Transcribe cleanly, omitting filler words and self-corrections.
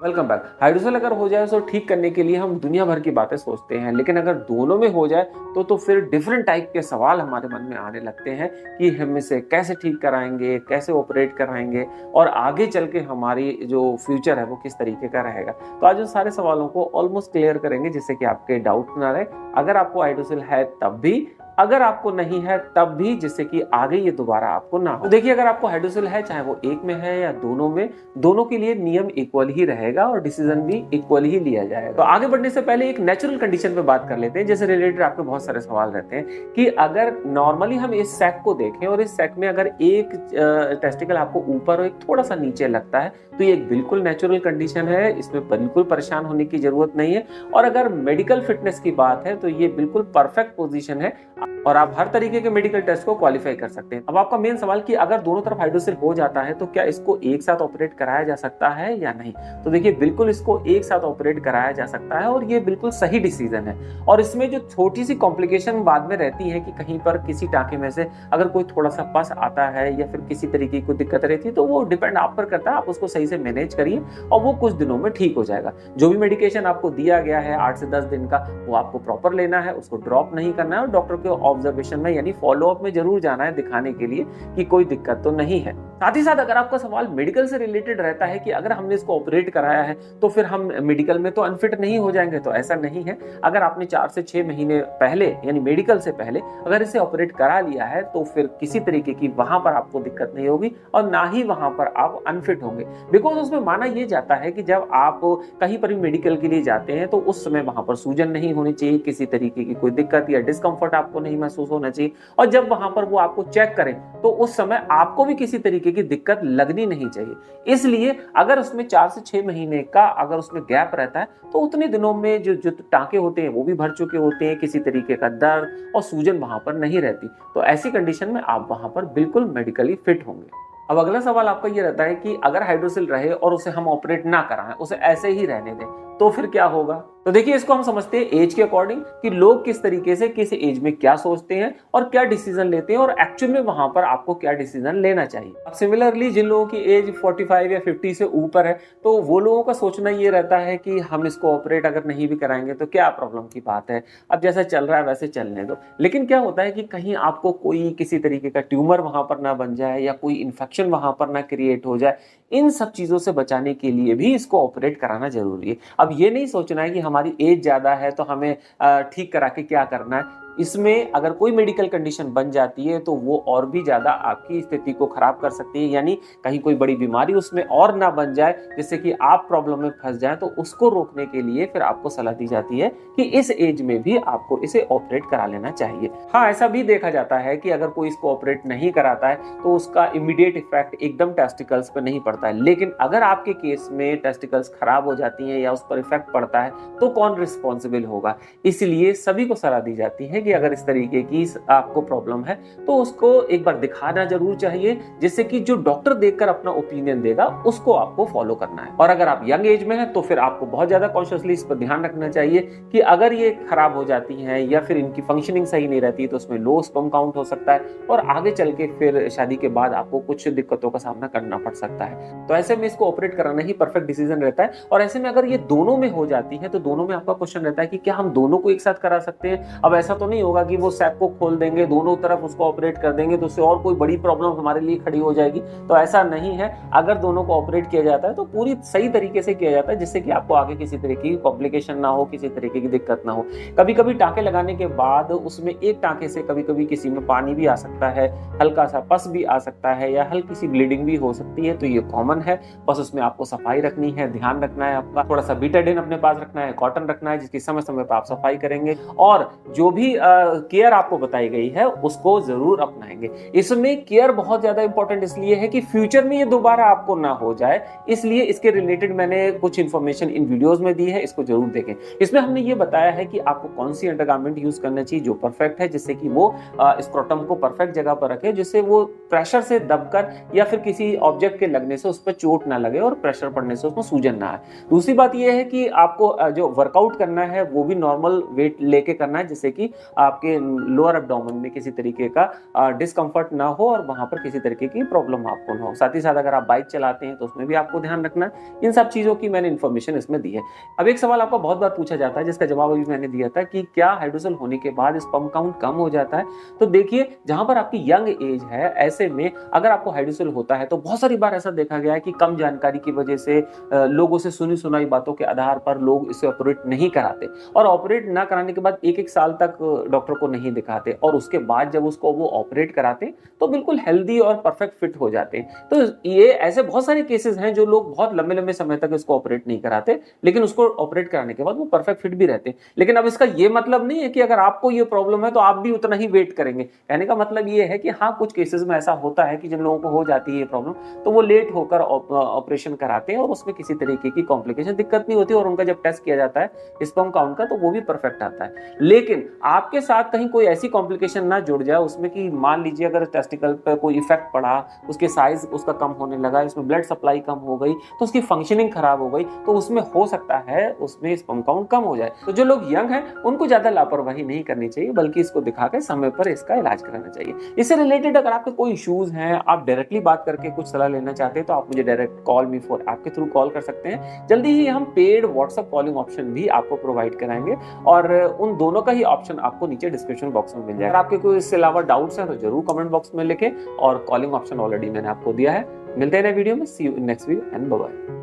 Welcome back. Hydrocele अगर हो जाए तो ठीक करने के लिए हम दुनिया भर की बातें सोचते हैं, लेकिन अगर दोनों में हो जाए तो फिर डिफरेंट टाइप के सवाल हमारे मन में आने लगते हैं कि हम इसे कैसे ठीक कराएंगे, कैसे ऑपरेट कराएंगे और आगे चल के हमारी जो फ्यूचर है वो किस तरीके का रहेगा। तो आज उन सारे सवालों को ऑलमोस्ट क्लियर करेंगे जिससे कि आपके डाउट ना रहे। अगर आपको हाइड्रोसेल है तब भी, अगर आपको नहीं है तब भी, जिससे कि आगे ये दोबारा आपको ना हो। तो देखिए, अगर आपको हाइड्रोसेल है, चाहे वो एक में है या दोनों में, दोनों के लिए नियम इक्वल ही रहेगा और डिसीजन भी इक्वल ही लिया जाएगा। तो आगे बढ़ने से पहले एक नेचुरल कंडीशन पे बात कर लेते हैं, जैसे रिलेटेड आपके बहुत सारे सवाल रहते हैं कि अगर नॉर्मली हम इस सैक को देखें और इस सैक में अगर एक टेस्टिकल आपको ऊपर और एक थोड़ा सा नीचे लगता है तो ये एक बिल्कुल नेचुरल कंडीशन है, इसमें बिल्कुल परेशान होने की जरूरत नहीं है। और अगर मेडिकल फिटनेस की बात है तो ये बिल्कुल परफेक्ट पोजीशन है और आप हर तरीके के मेडिकल टेस्ट को क्वालिफाई कर सकते हैं। अब आपका मेन सवाल कि अगर दोनों तरफ हाइड्रोसेल हो जाता है तो क्या इसको एक साथ ऑपरेट कराया जा सकता है या नहीं। तो देखिए, बिल्कुल इसको एक साथ ऑपरेट कराया जा सकता है और ये बिल्कुल सही डिसीजन है। और इसमें जो छोटी सी कॉम्प्लिकेशन बाद में रहती है कि कहीं पर किसी टांके में से अगर कोई थोड़ा सा पस आता है या फिर किसी तरीके की दिक्कत रहती है तो वो डिपेंड आप पर करता है। आप उसको सही से मैनेज करिए और वो कुछ दिनों में ठीक हो जाएगा। जो भी मेडिकेशन आपको दिया गया है 8 से 10 दिन का, वो आपको प्रॉपर लेना है, उसको ड्रॉप नहीं करना है और डॉक्टर के ऑब्जर्वेशन में यानी फॉलोअप में जरूर जाना है दिखाने के लिए कि कोई दिक्कत तो नहीं है। साथ ही साथ अगर आपका सवाल मेडिकल से रिलेटेड रहता है कि अगर हमने इसको ऑपरेट कराया है तो फिर हम मेडिकल में तो अनफिट नहीं हो जाएंगे, तो ऐसा नहीं है। अगर आपने 4 से 6 महीने पहले यानी मेडिकल से पहले अगर इसे ऑपरेट करा लिया है तो फिर किसी तरीके की वहां पर आपको दिक्कत नहीं होगी और ना ही वहां पर आप अनफिट होंगे। बिकॉज उसमें माना यह जाता है कि जब आप कहीं पर भी मेडिकल के लिए जाते हैं तो उस समय वहां पर सूजन नहीं होनी चाहिए, किसी तरीके की कोई दिक्कत या डिस्कंफर्ट आपको नहीं महसूस होना चाहिए। और जब वहां पर वो आपको चेक करें तो उस समय आपको भी किसी तरीके की दिक्कत लगनी नहीं चाहिए। इसलिए अगर उसमें 4 से 6 महीने का अगर उसमें गैप रहता है तो उतने दिनों में जो टांके होते हैं वो भी भर चुके होते हैं, किसी तरीके का दर्द और सूजन वहां पर नहीं रहती। तो ऐसी कंडीशन में आप वहां पर बिल्कुल मेडिकली फिट होंगे। अब अगला सवाल आपका ये रहता है कि अगर हाइड्रोसेल रहे और उसे हम ऑपरेट ना कराएं, उसे ऐसे ही रहने दें, तो फिर क्या होगा। तो देखिए, इसको हम समझते हैं एज के अकॉर्डिंग कि लोग किस तरीके से किस एज में क्या सोचते हैं और क्या डिसीजन लेते हैं और एक्चुअल में वहां पर आपको क्या डिसीजन लेना चाहिए। अब सिमिलरली जिन लोगों की एज 45 या 50 से ऊपर है तो वो लोगों का सोचना ये रहता है कि हम इसको ऑपरेट अगर नहीं भी कराएंगे तो क्या प्रॉब्लम की बात है, अब जैसा चल रहा है वैसे चलने दो। लेकिन क्या होता है कि कहीं आपको कोई किसी तरीके का ट्यूमर वहां पर ना बन जाए या कोई इन्फेक्शन वहां पर ना क्रिएट हो जाए, इन सब चीजों से बचाने के लिए भी इसको ऑपरेट कराना जरूरी है। अब ये नहीं सोचना है कि हमारी एज ज्यादा है तो हमें ठीक करा के क्या करना है। इसमें अगर कोई मेडिकल कंडीशन बन जाती है तो वो और भी ज्यादा आपकी स्थिति को खराब कर सकती है, यानी कहीं कोई बड़ी बीमारी उसमें और ना बन जाए जिससे कि आप प्रॉब्लम में फंस जाए। तो उसको रोकने के लिए फिर आपको सलाह दी जाती है कि इस एज में भी आपको इसे ऑपरेट करा लेना चाहिए। हाँ, ऐसा भी देखा जाता है कि अगर कोई इसको ऑपरेट नहीं कराता है तो उसका इमीडिएट इफेक्ट एकदम टेस्टिकल्स पर नहीं पड़ता है। लेकिन अगर आपके केस में टेस्टिकल्स खराब हो जाती हैं या उस पर इफेक्ट पड़ता है तो कौन रिस्पॉन्सिबल होगा। इसलिए सभी को सलाह दी जाती है कि अगर इस तरीके की आपको प्रॉब्लम है तो उसको एक बार दिखाना जरूर चाहिए, जिससे कि जो डॉक्टर देखकर अपना ओपिनियन देगा उसको आपको फॉलो करना है। और अगर आप यंग एज में हैं तो फिर आपको बहुत ज्यादा कॉन्शियसली इस पर ध्यान रखना चाहिए कि अगर ये खराब हो जाती हैं या फिर इनकी फंक्शनिंग सही नहीं रहती तो उसमें लो स्पर्म काउंट हो सकता है और आगे चल के फिर शादी के बाद आपको कुछ दिक्कतों का सामना करना पड़ सकता है। तो ऐसे में इसको ऑपरेट कराना ही परफेक्ट डिसीजन रहता है। और ऐसे में अगर ये दोनों में हो जाती है तो दोनों में आपका क्वेश्चन रहता है कि क्या हम दोनों को एक साथ करा सकते हैं। अब ऐसा तो नहीं होगा कि वो सैक को खोल देंगे, दोनों तरफ उसको ऑपरेट कर देंगे तो उससे और कोई बड़ी प्रॉब्लम हमारे लिए खड़ी हो जाएगी। तो ऐसा नहीं है। अगर दोनों को ऑपरेट किया जाता है तो पूरी सही तरीके से किया जाता है, जिससे कि आपको आगे किसी तरीके की कॉम्प्लिकेशन ना हो, किसी तरीके की दिक्कत ना हो। कभी कभी टांके लगाने के बाद उसमें एक टांके से कभी कभी किसी में पानी भी आ सकता है, हल्का सा पस भी आ सकता है या हल्की सी ब्लीडिंग भी हो सकती है। तो ये कॉमन है, बस उसमें आपको सफाई रखनी है, ध्यान रखना है, आपका थोड़ा सा बीटाडिन अपने पास रखना है, कॉटन रखना है जिसकी समय समय पर आप सफाई करेंगे और जो भी केयर आपको बताई गई है उसको जरूर अपनाएंगे। इसमें केयर बहुत ज्यादा इंपॉर्टेंट इसलिए है कि फ्यूचर में ये दोबारा आपको ना हो जाए, इसलिए इसके रिलेटेड मैंने कुछ इंफॉर्मेशन इन वीडियोस में दी है, इसको जरूर देखें। इसमें हमने ये बताया है कि आपको कौन सी अंडरगारमेंट यूज करना चाहिए जो परफेक्ट है, जिससे कि वो स्क्रोटम को परफेक्ट जगह पर रखे, जिससे वो प्रेशर से दबकर या फिर किसी ऑब्जेक्ट के लगने से उस पर चोट ना लगे और प्रेशर पड़ने से उसमें सूजन ना आए। दूसरी बात यह है कि आपको जो वर्कआउट करना है वो भी नॉर्मल वेट लेके करना है, जिससे कि आपके लोअर एब्डोमेन में किसी तरीके का डिस्कम्फर्ट ना हो और वहां पर किसी तरीके की प्रॉब्लम आपको ना हो। साथ ही साथ अगर आप बाइक चलाते हैं तो उसमें भी आपको ध्यान रखना है। इन सब चीजों की मैंने इन्फॉर्मेशन इसमें दी है। अब एक सवाल आपका बहुत बार पूछा जाता है जिसका जवाब अभी मैंने दिया था कि क्या हाइड्रोसेल होने के बाद स्पर्म काउंट कम हो जाता है। तो देखिए, जहां पर आपकी यंग एज है, ऐसे में अगर आपको हाइड्रोसेल होता है तो बहुत सारी बार ऐसा देखा गया है कि कम जानकारी की वजह से लोगों से सुनी सुनाई बातों के आधार पर लोग इसे ऑपरेट नहीं कराते और ऑपरेट ना कराने के बाद एक एक साल तक डॉक्टर को नहीं दिखाते और उसके बाद जब उसको वो ऑपरेट कराते तो बिल्कुल हेल्दी और परफेक्ट फिट हो जाते हैं। तो ये ऐसे बहुत सारे केसेस हैं जो लोग बहुत लंबे लंबे समय तक इसको ऑपरेट नहीं कराते, लेकिन उसको ऑपरेट कराने के बाद वो परफेक्ट फिट भी रहते हैं। लेकिन अब इसका ये मतलब नहीं है कि अगर आपको ये प्रॉब्लम है तो आप भी उतना ही वेट करेंगे। कहने का मतलब ये है कि हाँ, कुछ केसेस में ऐसा होता है कि जिन लोगों को हो जाती है ये प्रॉब्लम तो वो लेट होकर ऑपरेशन कराते हैं और उसमें किसी तरीके की कॉम्प्लिकेशन दिक्कत नहीं होती और उनका जब टेस्ट किया जाता है स्पर्म काउंट का तो वो भी परफेक्ट आता है। लेकिन आपके साथ कहीं कोई ऐसी कॉम्प्लिकेशन ना जुड़ जाए उसमें कि मान लीजिए अगर टेस्टिकल पर कोई इफेक्ट पड़ा, उसके साइज उसका कम होने लगा, इसमें ब्लड सप्लाई कम हो गई तो उसकी फंक्शनिंग खराब हो गई, तो उसमें हो सकता है उसमें स्पर्म काउंट कम हो जाए। तो जो लोग यंग हैं उनको ज्यादा लापरवाही नहीं करनी चाहिए, बल्कि इसको दिखाकर समय पर इसका इलाज कराना चाहिए। इससे रिलेटेड अगर आपके कोई इश्यूज हैं, आप डायरेक्टली बात करके कुछ सलाह लेना चाहते हैं तो आप मुझे direct call me for app के थ्रू कॉल कर सकते हैं। जल्दी ही हम पेड व्हाट्सएप कॉलिंग ऑप्शन भी आपको प्रोवाइड कराएंगे और उन दोनों का ही ऑप्शन आपको नीचे डिस्क्रिप्शन बॉक्स में मिल जाएगा। अगर आपके कोई इससे अलावा डाउट्स हैं तो जरूर कमेंट बॉक्स में लिखें और कॉलिंग ऑप्शन ऑलरेडी मैंने आपको दिया है। मिलते हैं नए वीडियो में। See you in next video and bye bye.